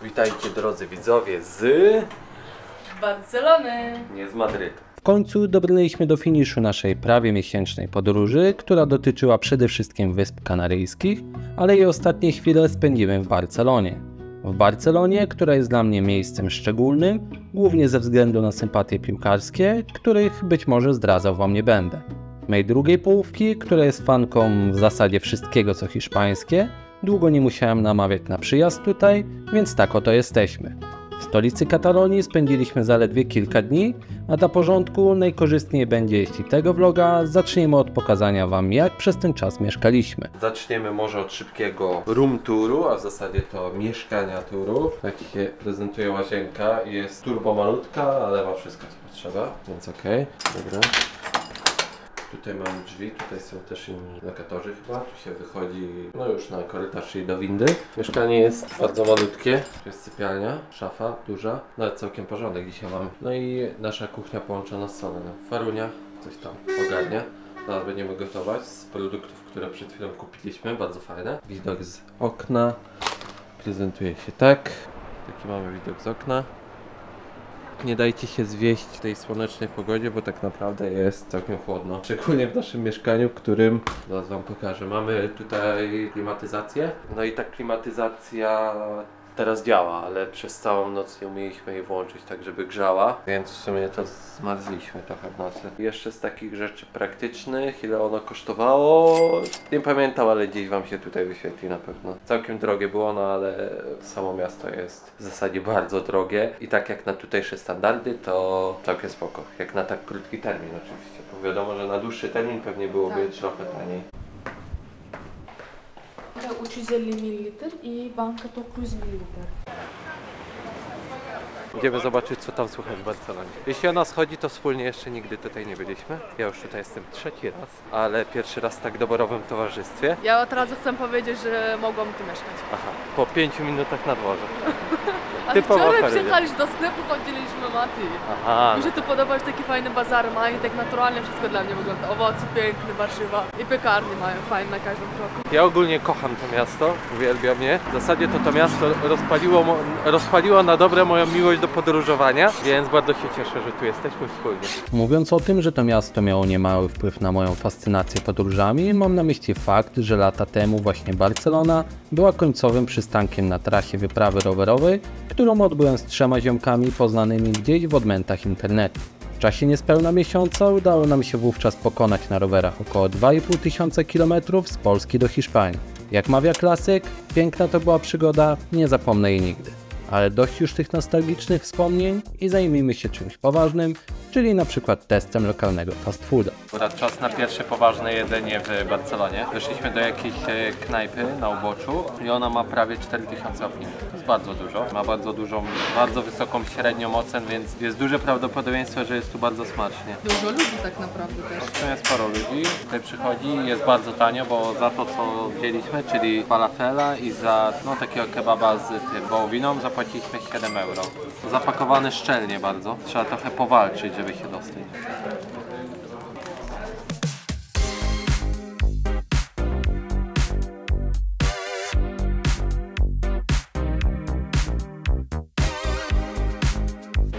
Witajcie drodzy widzowie z Barcelony, nie z Madrytu. W końcu dobrnęliśmy do finiszu naszej prawie miesięcznej podróży, która dotyczyła przede wszystkim Wysp Kanaryjskich, ale jej ostatnie chwile spędziłem w Barcelonie. W Barcelonie, która jest dla mnie miejscem szczególnym, głównie ze względu na sympatie piłkarskie, których być może zdradzał wam nie będę. Mej drugiej połówki, która jest fanką w zasadzie wszystkiego co hiszpańskie, długo nie musiałem namawiać na przyjazd tutaj, więc tak oto jesteśmy. W stolicy Katalonii spędziliśmy zaledwie kilka dni, a dla porządku najkorzystniej będzie, jeśli tego vloga zaczniemy od pokazania wam, jak przez ten czas mieszkaliśmy. Zaczniemy może od szybkiego room touru, a w zasadzie to mieszkania touru. Tak się prezentuje łazienka, jest turbo malutka, ale ma wszystko co potrzeba, więc okej. Dobra. Tutaj mamy drzwi, tutaj są też inni lokatorzy chyba, tu się wychodzi no już na korytarz, czyli do windy. Mieszkanie jest bardzo malutkie, tu jest sypialnia, szafa duża, nawet całkiem porządek dzisiaj mamy. No i nasza kuchnia połączona z salonem. Farunia coś tam ogarnia, zaraz będziemy gotować z produktów, które przed chwilą kupiliśmy, bardzo fajne. Widok z okna, prezentuje się tak, taki mamy widok z okna. Nie dajcie się zwieść w tej słonecznej pogodzie, bo tak naprawdę jest całkiem chłodno. Szczególnie w naszym mieszkaniu, w którym zaraz wam pokażę. Mamy tutaj klimatyzację. No i ta klimatyzacja teraz działa, ale przez całą noc nie umieliśmy jej włączyć tak, żeby grzała. Więc w sumie to zmarzliśmy trochę w nocy. Jeszcze z takich rzeczy praktycznych, ile ono kosztowało? Nie pamiętam, ale gdzieś wam się tutaj wyświetli na pewno. Całkiem drogie było, no ale samo miasto jest w zasadzie bardzo drogie. I tak jak na tutejsze standardy, to całkiem spoko. Jak na tak krótki termin oczywiście. Bo wiadomo, że na dłuższy termin pewnie byłoby trochę taniej. 350 ml i banka 900 ml. Idziemy zobaczyć, co tam słychać w Barcelonie. Jeśli o nas chodzi, to wspólnie jeszcze nigdy tutaj nie byliśmy. Ja już tutaj jestem trzeci raz, ale pierwszy raz w tak doborowym towarzystwie. Ja od razu chcę powiedzieć, że mogłam tu mieszkać. Aha, po 5 minutach na dworze. Ale Typowa wczoraj Ferynia. przyjechaliśmy do sklepu, chodziliśmy Mati. Aha. Mi się tu podoba, że taki fajny bazar mają i tak naturalnie wszystko dla mnie wygląda. Owoce piękne, warzywa i piekarnie mają fajne na każdym kroku. Ja ogólnie kocham to miasto, uwielbiam je. W zasadzie to miasto rozpaliło na dobre moją miłość do podróżowania, więc bardzo się cieszę, że tu jesteśmy wspólnie. Mówiąc o tym, że to miasto miało niemały wpływ na moją fascynację podróżami, mam na myśli fakt, że lata temu właśnie Barcelona była końcowym przystankiem na trasie wyprawy rowerowej, którą odbyłem z 3 ziomkami poznanymi gdzieś w odmętach internetu. W czasie niespełna miesiąca udało nam się wówczas pokonać na rowerach około 2500 km z Polski do Hiszpanii. Jak mawia klasyk, piękna to była przygoda, nie zapomnę jej nigdy. Ale dość już tych nostalgicznych wspomnień i zajmijmy się czymś poważnym, czyli na przykład testem lokalnego fast fooda. Akurat czas na pierwsze poważne jedzenie w Barcelonie. Doszliśmy do jakiejś knajpy na uboczu i ona ma prawie 4000 opinii. To jest bardzo dużo. Ma bardzo wysoką średnią ocen, więc jest duże prawdopodobieństwo, że jest tu bardzo smacznie. Dużo ludzi tak naprawdę też. Tu jest sporo ludzi, tutaj przychodzi, jest bardzo tanio, bo za to co wzięliśmy, czyli falafela i za takiego kebaba z wołowiną zapłaciliśmy 7 euro. Zapakowany szczelnie bardzo, trzeba trochę powalczyć, żeby się dostać.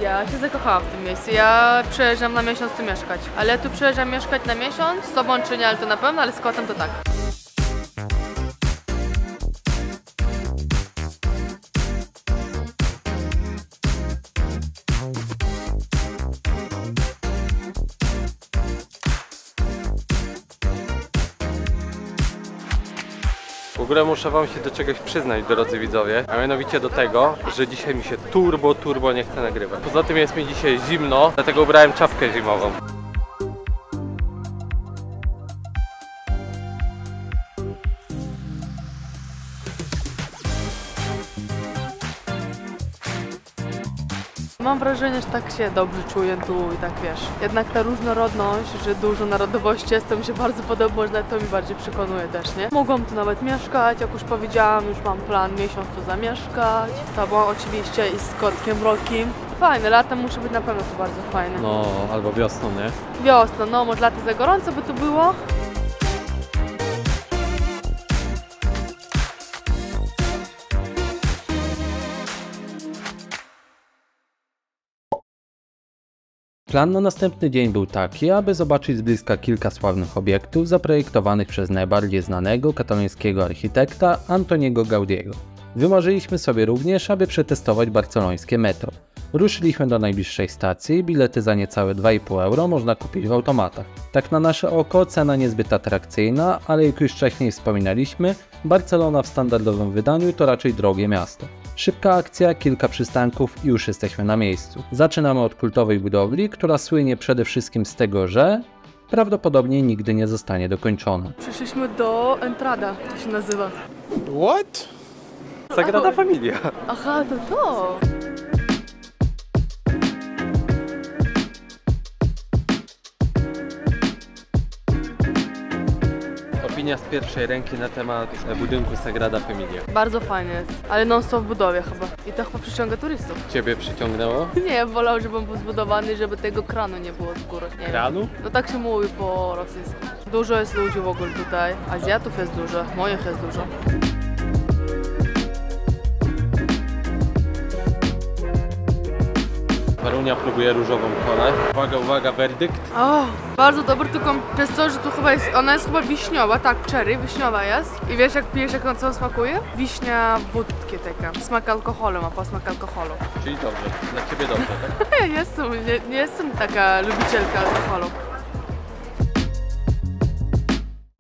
Ja się zakochałam w tym miejscu. Ja przyjeżdżam na miesiąc tu mieszkać. Ale tu przyjeżdżam mieszkać na miesiąc, z tobą czy nie, ale to na pewno, ale z kotem to tak. W ogóle muszę wam się do czegoś przyznać, drodzy widzowie, a mianowicie do tego, że dzisiaj mi się turbo nie chce nagrywać. Poza tym jest mi dzisiaj zimno, dlatego ubrałem czapkę zimową. Mam wrażenie, że tak się dobrze czuję tu i tak wiesz. Jednak ta różnorodność, że dużo narodowości jest, to mi się bardzo podoba, może to mi bardziej przekonuje też, nie? Mogłam tu nawet mieszkać, jak już powiedziałam, już mam plan miesiąc tu zamieszkać. Z tobą oczywiście i z kotkiem Rokim. Fajne, latem musi być na pewno to bardzo fajne. No, albo wiosną, nie? Wiosna, no może lato za gorąco by tu było. Plan na następny dzień był taki, aby zobaczyć z bliska kilka sławnych obiektów zaprojektowanych przez najbardziej znanego katalońskiego architekta Antoniego Gaudiego. Wymarzyliśmy sobie również, aby przetestować barcelońskie metro. Ruszyliśmy do najbliższej stacji, bilety za niecałe 2,5 euro można kupić w automatach. Tak na nasze oko cena niezbyt atrakcyjna, ale jak już wcześniej wspominaliśmy, Barcelona w standardowym wydaniu to raczej drogie miasto. Szybka akcja, kilka przystanków i już jesteśmy na miejscu. Zaczynamy od kultowej budowli, która słynie przede wszystkim z tego, że prawdopodobnie nigdy nie zostanie dokończona. Przyszliśmy do Entrada, to się nazywa. What? Sagrada Familia. Aha, to. Opinia z pierwszej ręki na temat budynku Sagrada Familia. Bardzo fajnie jest, ale non stop w budowie chyba. I to chyba przyciąga turystów. Ciebie przyciągnęło? Nie, wolał, żeby on był zbudowany, żeby tego kranu nie było z góry. Nie Kranu? wiem. No tak się mówi po rosyjsku. Dużo jest ludzi w ogóle tutaj. Azjatów jest dużo, moich jest dużo. Warunia próbuje różową kolę. Uwaga, uwaga, werdykt. O, bardzo dobry, tylko przez to, że tu chyba jest, ona jest chyba wiśniowa, tak, cherry, wiśniowa jest. I wiesz jak pijesz, jak on co smakuje? Wiśnia wódki taka. Smak alkoholu, ma posmak alkoholu. Czyli dobrze, dla ciebie dobrze, tak? Ja nie jestem taka lubicielka alkoholu.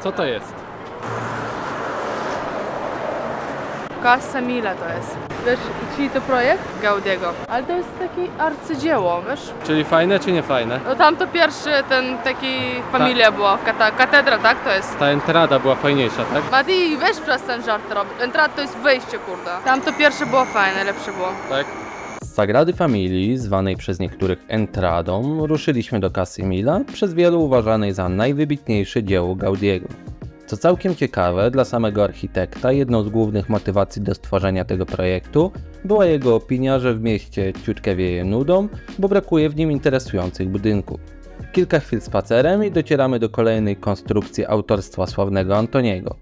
Co to jest? Casa Mila to jest. Wiesz, czyj to projekt? Gaudiego. Ale to jest takie arcydzieło, wiesz? Czyli fajne czy nie fajne? No tam to pierwszy, ten taki familia była, katedra, tak to jest? Ta entrada była fajniejsza, tak? Mati, weź przez ten żart robić. Entrada to jest wyjście, kurde. Tam to pierwsze było fajne, lepsze było. Tak? Z Sagrady Familii, zwanej przez niektórych Entradą, ruszyliśmy do Casy Mila, przez wielu uważanej za najwybitniejsze dzieło Gaudiego. Co całkiem ciekawe, dla samego architekta jedną z głównych motywacji do stworzenia tego projektu była jego opinia, że w mieście ciutkę wieje nudą, bo brakuje w nim interesujących budynków. Kilka chwil spacerem i docieramy do kolejnej konstrukcji autorstwa sławnego Antoniego.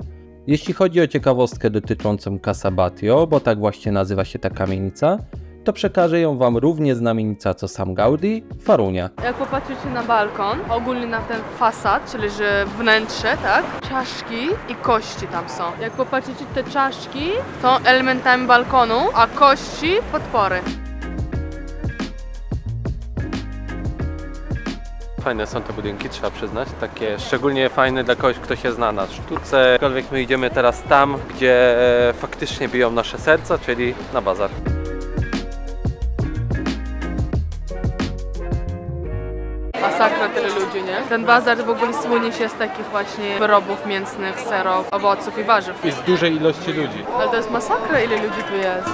Jeśli chodzi o ciekawostkę dotyczącą Casa Batlló, bo tak właśnie nazywa się ta kamienica, to przekaże ją wam równie znamienita co sam Gaudí, Farunia. Jak popatrzycie na balkon, ogólnie na ten fasad, czyli że wnętrze, tak? Czaszki i kości tam są. Jak popatrzycie, te czaszki są elementami balkonu, a kości podpory. Fajne są te budynki, trzeba przyznać. Takie szczególnie fajne dla kogoś, kto się zna na sztuce. Aczkolwiek my idziemy teraz tam, gdzie faktycznie biją nasze serca, czyli na bazar. Masakra tyle ludzi, nie? Ten bazar w ogóle słynie się z takich właśnie wyrobów mięsnych, serów, owoców i warzyw. I z dużej ilości ludzi. Ale to jest masakra, ile ludzi tu jest.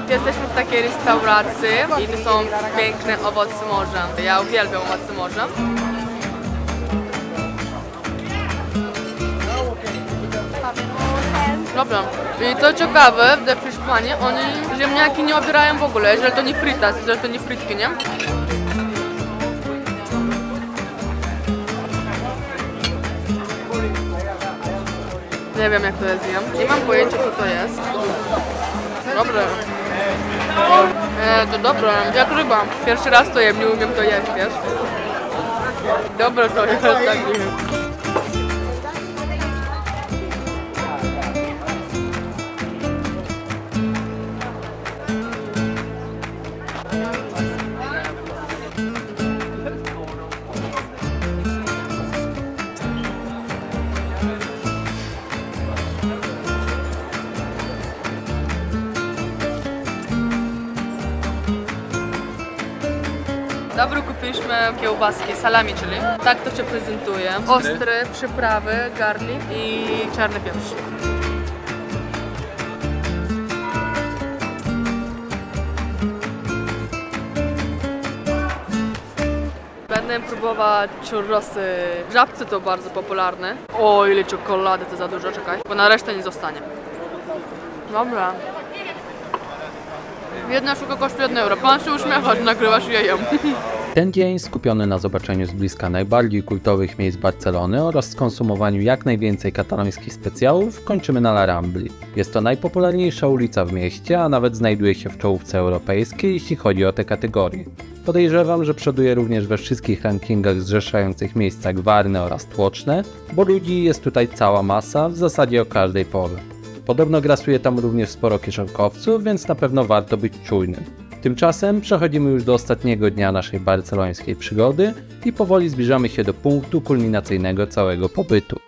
Jesteśmy w takiej restauracji i tu są piękne owoce morza. Ja uwielbiam owoce morza. Dobra. I to ciekawe, w Hiszpanii oni ziemniaki nie obierają w ogóle, jeżeli to nie fritas, jeżeli to nie frytki, nie? Nie wiem jak to jest, nie mam pojęcia co to jest. Dobre. To dobre, jak ryba. Pierwszy raz to jem, nie umiem to jeść, wiesz? Dobre to jest, tak nie wiem. Dobro, kupiliśmy kiełbaski, salami, czyli tak to się prezentuje. Ostre przyprawy, garlic i czarny pieprz. Będę próbować churrosy. W Żabce to bardzo popularne. O, ile czekolady, to za dużo, czekaj, bo na resztę nie zostanie. Dobra. Jedna sztuka kosztuje 1 euro. Pan się uśmiecha, że nagrywasz i ja jem. Ten dzień skupiony na zobaczeniu z bliska najbardziej kultowych miejsc Barcelony oraz skonsumowaniu jak najwięcej katalońskich specjałów kończymy na La Rambli. Jest to najpopularniejsza ulica w mieście, a nawet znajduje się w czołówce europejskiej, jeśli chodzi o te kategorie. Podejrzewam, że przoduje również we wszystkich rankingach zrzeszających miejsca gwarne oraz tłoczne, bo ludzi jest tutaj cała masa, w zasadzie o każdej porze. Podobno grasuje tam również sporo kieszonkowców, więc na pewno warto być czujnym. Tymczasem przechodzimy już do ostatniego dnia naszej barcelońskiej przygody i powoli zbliżamy się do punktu kulminacyjnego całego pobytu.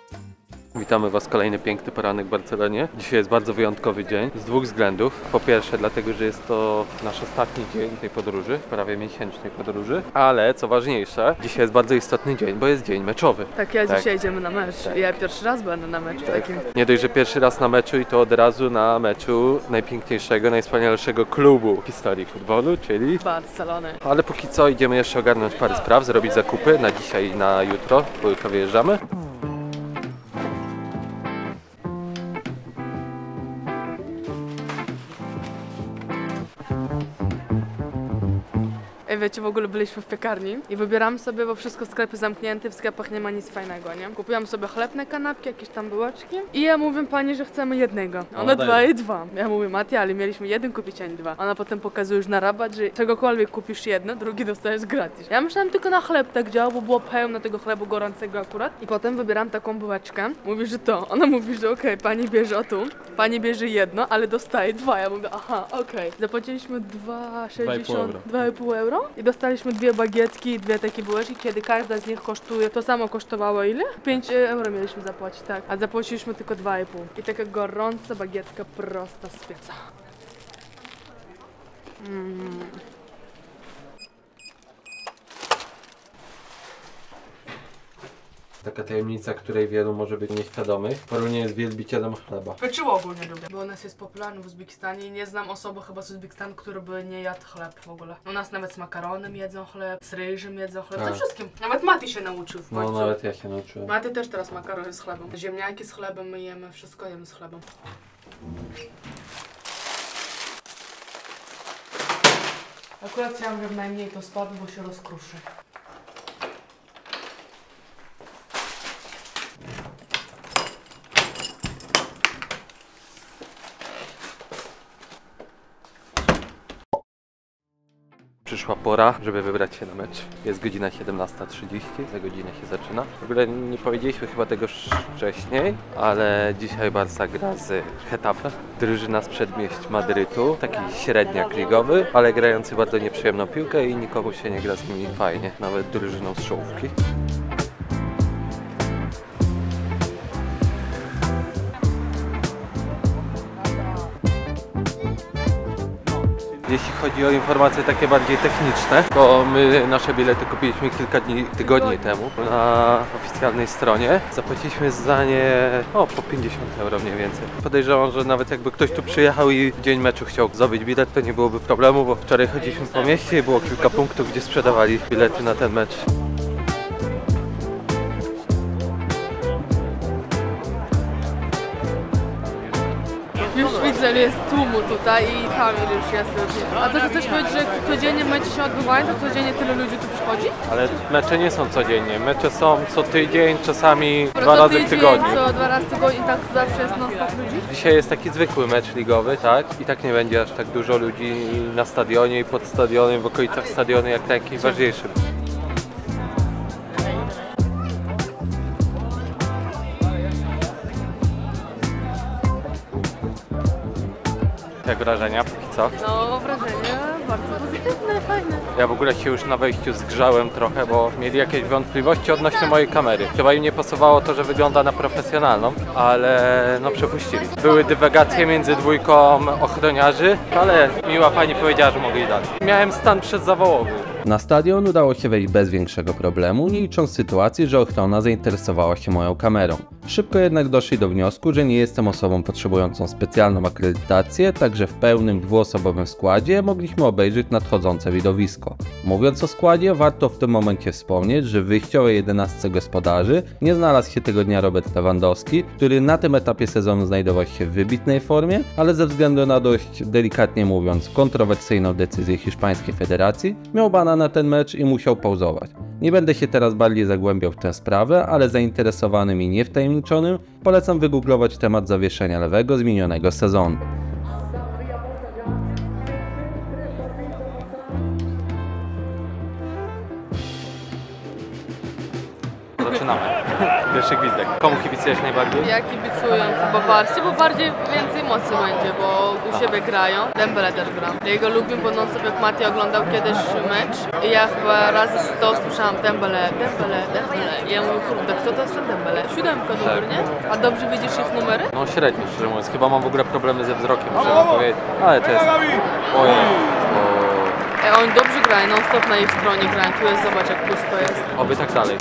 Witamy Was kolejny piękny poranek w Barcelonie. Dzisiaj jest bardzo wyjątkowy dzień z dwóch względów. Po pierwsze dlatego, że jest to nasz ostatni dzień tej podróży, prawie miesięcznej podróży. Ale co ważniejsze, dzisiaj jest bardzo istotny dzień, bo jest dzień meczowy. Tak, dzisiaj idziemy na mecz. Ja pierwszy raz będę na meczu takim. Nie dość, że pierwszy raz na meczu i to od razu na meczu najpiękniejszego, najwspanialszego klubu w historii futbolu, czyli Barcelony. Ale póki co idziemy jeszcze ogarnąć parę spraw, zrobić zakupy na dzisiaj i na jutro, bo jutro wyjeżdżamy. Wiecie, w ogóle byliśmy w piekarni i wybieramy sobie, bo wszystko sklepy zamknięte, w sklepach nie ma nic fajnego, nie? Kupiłam sobie chleb na kanapki, jakieś tam bułeczki i ja mówię pani, że chcemy jednego. Ona 2 i 2. Ja mówię, Mati, ale mieliśmy jeden kupić, a nie 2. Ona potem pokazuje już na rabat, że czegokolwiek kupisz jedno, drugi dostajesz gratis. Ja myślałam tylko na chleb tak działa, bo było pełno tego chlebu gorącego akurat. I potem wybieram taką bułeczkę. Mówi, że to. Ona mówi, że okej, pani bierze o tu, pani bierze jedno, ale dostaje 2. Ja mówię, aha, okej. Zapłaciliśmy 2,5 euro. I dostaliśmy 2 bagietki i 2 takie bułeczki, kiedy każda z nich kosztuje, to samo kosztowało ile? 5 euro mieliśmy zapłacić, tak. A zapłaciliśmy tylko 2,5. I taka gorąca bagietka prosta z pieca. Taka tajemnica, której wielu może być nieświadomych. Porunie jest wielbicielem chleba. Pieczywo ogólnie lubię, bo u nas jest popularne w Uzbekistanie i nie znam osoby chyba z Uzbekistanu, który by nie jadł chleb w ogóle. U nas nawet z makaronem jedzą chleb, z ryżem jedzą chleb, ze wszystkim. Nawet Mati się nauczył w końcu. No nawet ja się nauczyłem. Mati też teraz makarony z chlebem. Ziemniaki z chlebem my jemy, wszystko jemy z chlebem. Akurat chciałam, żeby najmniej to spadło, bo się rozkruszy. Przyszła pora, żeby wybrać się na mecz. Jest godzina 17:30, za godzinę się zaczyna. W ogóle nie powiedzieliśmy chyba tego wcześniej, ale dzisiaj Barca gra z Getafe. Drużyna z przedmieść Madrytu, taki średniak ligowy, ale grający bardzo nieprzyjemną piłkę i nikomu się nie gra z nimi fajnie, nawet drużyną z czołówki. Jeśli chodzi o informacje takie bardziej techniczne, to my nasze bilety kupiliśmy kilka tygodni temu na oficjalnej stronie. Zapłaciliśmy za nie po 50 euro mniej więcej. Podejrzewam, że nawet jakby ktoś tu przyjechał i w dzień meczu chciał zdobyć bilet, to nie byłoby problemu, bo wczoraj chodziliśmy po mieście i było kilka punktów, gdzie sprzedawali bilety na ten mecz. Już widzę, że jest tłumu tutaj i tam już jest ludzi. A to chcesz powiedzieć, że codziennie mecze się odbywają, to codziennie tyle ludzi tu przychodzi? Ale mecze nie są codziennie, mecze są co tydzień, czasami 2 razy w tygodniu. Co 2 razy w tygodniu, tak zawsze jest non-stop ludzi? Dzisiaj jest taki zwykły mecz ligowy, tak? I tak nie będzie aż tak dużo ludzi na stadionie i pod stadionem, w okolicach stadionu, jak na jakimś ważniejszym. Jak wrażenia póki co? No, wrażenie bardzo pozytywne, fajne. Ja w ogóle się już na wejściu zgrzałem trochę, bo mieli jakieś wątpliwości odnośnie mojej kamery. Chyba im nie pasowało to, że wygląda na profesjonalną, ale no przepuścili. Były dywagacje między dwójką ochroniarzy, ale miła pani powiedziała, że mogę iść dalej. Miałem stan przedzawałowy. Na stadion udało się wejść bez większego problemu, nie licząc sytuacji, że ochrona zainteresowała się moją kamerą. Szybko jednak doszli do wniosku, że nie jestem osobą potrzebującą specjalną akredytację, także w pełnym dwuosobowym składzie mogliśmy obejrzeć nadchodzące widowisko. Mówiąc o składzie, warto w tym momencie wspomnieć, że w wyjściowej 11 gospodarzy nie znalazł się tego dnia Robert Lewandowski, który na tym etapie sezonu znajdował się w wybitnej formie, ale ze względu na dość, delikatnie mówiąc, kontrowersyjną decyzję hiszpańskiej federacji, miał bana na ten mecz i musiał pauzować. Nie będę się teraz bardziej zagłębiał w tę sprawę, ale zainteresowanym i niewtajemniczonym polecam wygooglować temat zawieszenia lewego z minionego sezonu. Zaczynamy. Pierwszy gwizdek. Komu kibicujesz najbardziej? Ja kibicuję chyba bardziej, bo więcej emocji będzie, bo u siebie grają. Dembele też gra. Ja go lubię, bo non sobie jak Mati oglądał kiedyś mecz i ja chyba razy 100 słyszałam Dembele. I ja mówię, kurde, kto to jest ten Dembele? 7 numer, nie? A dobrze widzisz ich numery? No średnio, szczerze mówiąc. Chyba mam w ogóle problemy ze wzrokiem, muszę wam powiedzieć. Ale to jest... Ojej. Oni dobrze grają, non stop na ich stronie grają. Tu jest, zobacz jak pusto jest. Oby tak dalej.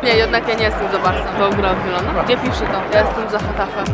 Nie, jednak ja nie jestem za Barcą. To gra Zielona. Gdzie pisze to? Ja jestem za Hatafem.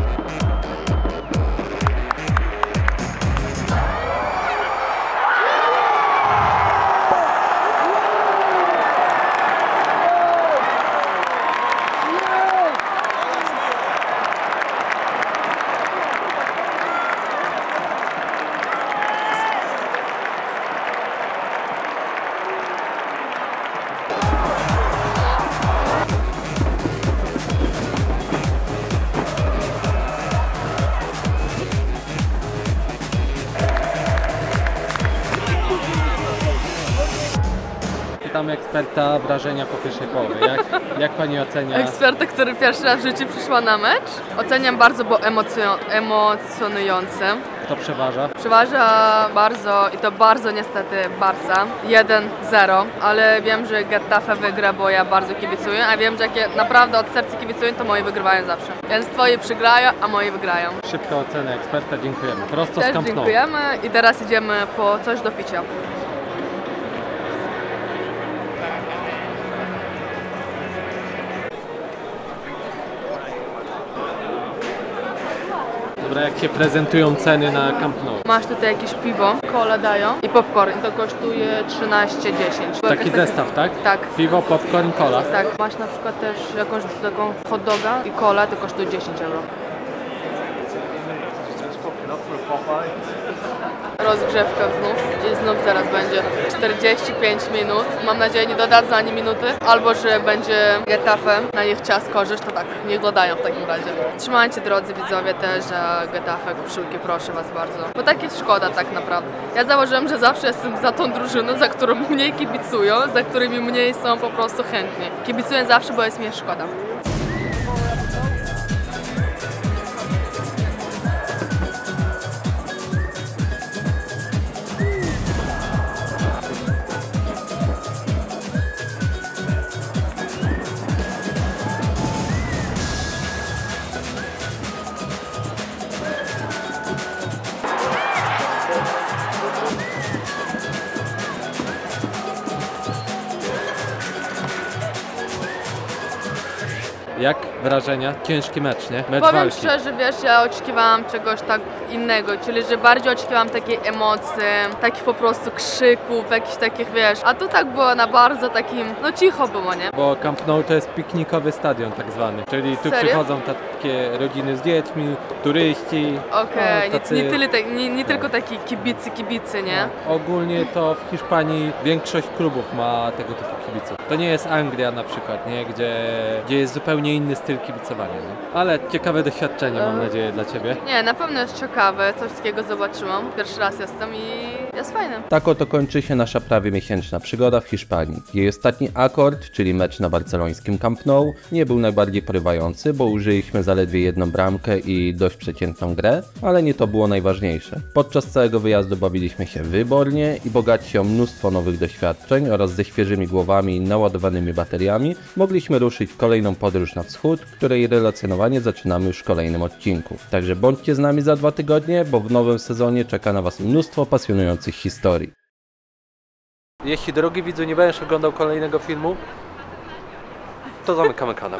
Pytam eksperta wrażenia po pierwszej połowie. Jak pani ocenia? Eksperta, który pierwszy raz w życiu przyszła na mecz. Oceniam bardzo, bo emocjonujące. Kto przeważa? Przeważa bardzo i to bardzo niestety Barca. 1-0, ale wiem, że Getafe wygra, bo ja bardzo kibicuję, a wiem, że jak ja naprawdę od serca kibicuję, to moi wygrywają zawsze. Więc twoje przegrają, a moi wygrają. Szybka ocena eksperta, dziękujemy. Prosto z Też Camp Nou. dziękujemy i teraz idziemy po coś do picia. Dobra, jak się prezentują ceny na Camp Nou? Masz tutaj jakieś piwo, cola dają i popcorn. I to kosztuje 13,10. Taki zestaw, tak? Tak. Piwo, popcorn, cola. Tak. Masz na przykład też jakąś taką hot doga i cola, to kosztuje 10 euro. Rozgrzewka znów i znów zaraz będzie 45 minut. Mam nadzieję, nie dodadzą ani minuty. Albo, że będzie Getafe na ich czas korzyść, to tak, niech dodają w takim razie. Trzymajcie, drodzy widzowie, też Getafe, koszulki, proszę was bardzo. Bo tak jest szkoda tak naprawdę. Ja założyłem, że zawsze jestem za tą drużyną, za którą mniej kibicują, za którymi mniej są po prostu chętni. Kibicuję zawsze, bo jest mi szkoda. Jak wrażenia? Ciężki mecz, nie? Mecz Powiem walki. szczerze, wiesz, ja oczekiwałam czegoś tak innego, czyli że bardziej oczekiwałam takiej emocji, takich po prostu krzyków, jakichś takich, wiesz, a tu tak było na bardzo takim, no cicho było, nie? Bo Camp Nou to jest piknikowy stadion tak zwany, czyli tu Serio? przychodzą takie rodziny z dziećmi, turyści. Okej, no, tacy- nie tylko taki kibicy, nie? Ogólnie to w Hiszpanii większość klubów ma tego typu kibiców. To nie jest Anglia na przykład, nie? Gdzie jest zupełnie inny styl kibicowania. Nie? Ale ciekawe doświadczenie mam nadzieję dla Ciebie. Nie, na pewno jest ciekawe, coś takiego zobaczyłam. Pierwszy raz jestem i jest fajne. Tak oto kończy się nasza prawie miesięczna przygoda w Hiszpanii. Jej ostatni akord, czyli mecz na barcelońskim Camp Nou, nie był najbardziej porywający, bo użyliśmy zaledwie jedną bramkę i dość przeciętną grę, ale nie to było najważniejsze. Podczas całego wyjazdu bawiliśmy się wybornie i bogaci o mnóstwo nowych doświadczeń oraz ze świeżymi głowami i naładowanymi bateriami mogliśmy ruszyć w kolejną podróż na wschód, której relacjonowanie zaczynamy już w kolejnym odcinku. Także bądźcie z nami za 2 tygodnie, bo w nowym sezonie czeka na Was mnóstwo pasjonujących historii. Jeśli drogi widzu nie będziesz oglądał kolejnego filmu, to zamykamy kanał.